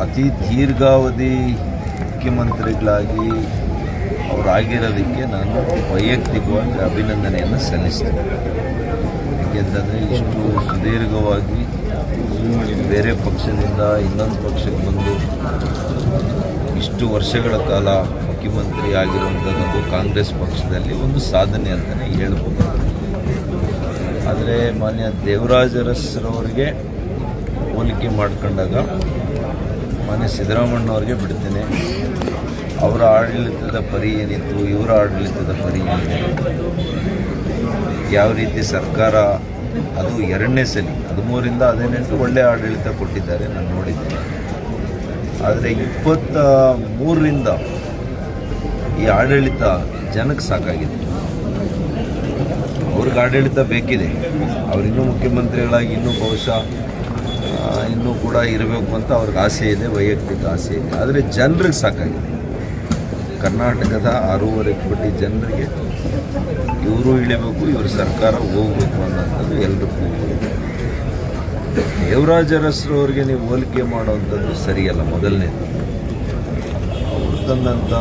ಅತಿ ದೀರ್ಘಾವಧಿ ಮುಖ್ಯಮಂತ್ರಿಗಳಾಗಿ ಅವರಾಗಿರೋದಕ್ಕೆ ನಾನು ವೈಯಕ್ತಿಕವಾಗಿ ಅಭಿನಂದನೆಯನ್ನು ಸಲ್ಲಿಸ್ತೀನಿ. ಏಕೆಂತಂದರೆ ಇಷ್ಟು ಸುದೀರ್ಘವಾಗಿ ಬೇರೆ ಪಕ್ಷದಿಂದ ಇನ್ನೊಂದು ಪಕ್ಷಕ್ಕೆ ಬಂದು ಇಷ್ಟು ವರ್ಷಗಳ ಕಾಲ ಮುಖ್ಯಮಂತ್ರಿ ಆಗಿರುವಂಥದ್ದು ಕಾಂಗ್ರೆಸ್ ಪಕ್ಷದಲ್ಲಿ ಒಂದು ಸಾಧನೆ ಅಂತಲೇ ಹೇಳ್ಬೋದು. ಆದರೆ ಮಾನ್ಯ ದೇವರಾಜ ಅರಸರವರಿಗೆ ಹೋಲಿಕೆ ಮಾಡ್ಕೊಂಡಾಗ ಮಾನ್ಯ ಸಿದ್ದರಾಮಣ್ಣವ್ರಿಗೆ ಬಿಡ್ತೇನೆ. ಅವರ ಆಡಳಿತದ ಪರಿ ಏನಿತ್ತು, ಇವರ ಆಡಳಿತದ ಪರಿ ಏನಿದೆ, ಯಾವ ರೀತಿ ಸರ್ಕಾರ ಅದು ಎರಡನೇ ಸಲ 13ರಿಂದ 18 ಒಳ್ಳೆಯ ಆಡಳಿತ ಕೊಟ್ಟಿದ್ದಾರೆ, ನಾನು ನೋಡಿದ್ದೇನೆ. ಆದರೆ 23ರಿಂದ ಈ ಆಡಳಿತ ಜನಕ್ಕೆ ಸಾಕಾಗಿದೆ. ಅವ್ರಿಗೆ ಆಡಳಿತ ಬೇಕಿದೆ, ಅವರಿನ್ನೂ ಮುಖ್ಯಮಂತ್ರಿಗಳಾಗಿ ಇನ್ನೂ ಬಹುಶಃ ಇನ್ನೂ ಕೂಡ ಇರಬೇಕು ಅಂತ ಅವ್ರಿಗೆ ಆಸೆ ಇದೆ, ವೈಯಕ್ತಿಕ ಆಸೆ ಇದೆ. ಆದರೆ ಜನರಿಗೆ ಸಾಕಾಗಿದೆ. ಕರ್ನಾಟಕದ 6.5 ಕೋಟಿ ಜನರಿಗೆ ಇವರು ಇಳಿಬೇಕು, ಇವರು ಸರ್ಕಾರ ಹೋಗಬೇಕು ಅನ್ನೋಂಥದ್ದು ಎಲ್ರಿಗೂ ಇದೆ. ದೇವರಾಜ ಅರಸರವ್ರಿಗೆ ನೀವು ಹೋಲಿಕೆ ಮಾಡುವಂಥದ್ದು ಸರಿಯಲ್ಲ. ಮೊದಲನೇದು ಅವರು ತಂದಂಥ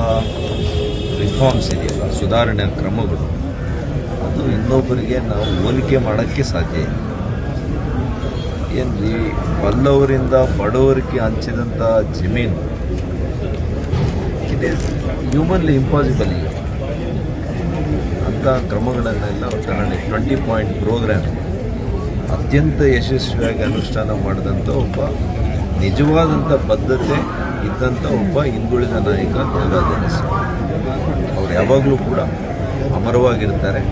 ರಿಫಾರ್ಮ್ಸ್ ಇದೆಯಲ್ಲ, ಸುಧಾರಣೆ ಕ್ರಮಗಳು, ಅದು ಇನ್ನೊಬ್ಬರಿಗೆ ನಾವು ಹೋಲಿಕೆ ಮಾಡೋಕ್ಕೆ ಸಾಧ್ಯ ಇಲ್ಲ. ಏನ್ರಿ, ಬಲ್ಲವರಿಂದ ಬಡವರಿಗೆ ಹಂಚಿದಂಥ ಜಮೀನು ಇದೆ ಹ್ಯೂಮನ್ಲಿ ಇಂಪಾಸಿಬಲ್ ಈಗ. ಅಂಥ ಕ್ರಮಗಳನ್ನೆಲ್ಲ ತಗೊಂಡು 20 ಪಾಯಿಂಟ್ ಪ್ರೋಗ್ರಾಮ್ ಅತ್ಯಂತ ಯಶಸ್ವಿಯಾಗಿ ಅನುಷ್ಠಾನ ಮಾಡಿದಂಥ ಒಬ್ಬ ನಿಜವಾದಂಥ ಬದ್ಧತೆ ಇದ್ದಂಥ ಒಬ್ಬ ಹಿಂದುಳಿದ ನಾಯಕ ದೇವರಾಜ ಅರಸು. ಅವ್ರು ಯಾವಾಗಲೂ ಕೂಡ ಅಮರವಾಗಿರ್ತಾರೆ.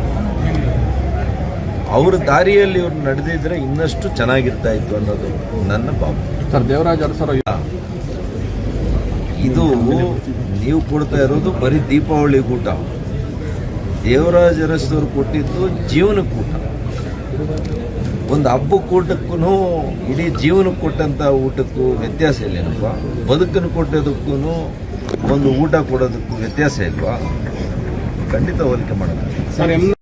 ಅವ್ರ ದಾರಿಯಲ್ಲಿ ಇವ್ರು ನಡೆದಿದ್ರೆ ಇನ್ನಷ್ಟು ಚೆನ್ನಾಗಿರ್ತಾ ಇತ್ತು ಅನ್ನೋದು ನನ್ನ ಭಾವನೆ. ಸರ್, ದೇವರಾಜ ಅರಸರು ಇದು ನೀವು ಕೊಡ್ತಾ ಇರೋದು ಬರೀ ದೀಪಾವಳಿ ಊಟ. ದೇವರಾಜ ಅರಸರು ಕೊಟ್ಟಿದ್ದು ಜೀವನಕ್ಕೆ ಊಟ. ಒಂದು ಹಬ್ಬಕ್ಕೆ ಊಟಕ್ಕೂ ಇಡೀ ಜೀವನಕ್ಕೆ ಕೊಟ್ಟಂಥ ಊಟಕ್ಕೂ ವ್ಯತ್ಯಾಸ ಇಲ್ಲೇನಪ್ಪ? ಬದುಕನ್ನು ಕೊಟ್ಟೋದಕ್ಕೂ ಒಂದು ಊಟ ಕೊಡೋದಕ್ಕೂ ವ್ಯತ್ಯಾಸ ಇಲ್ವಾ? ಖಂಡಿತ ಹೋಲಿಕೆ ಮಾಡೋಣ.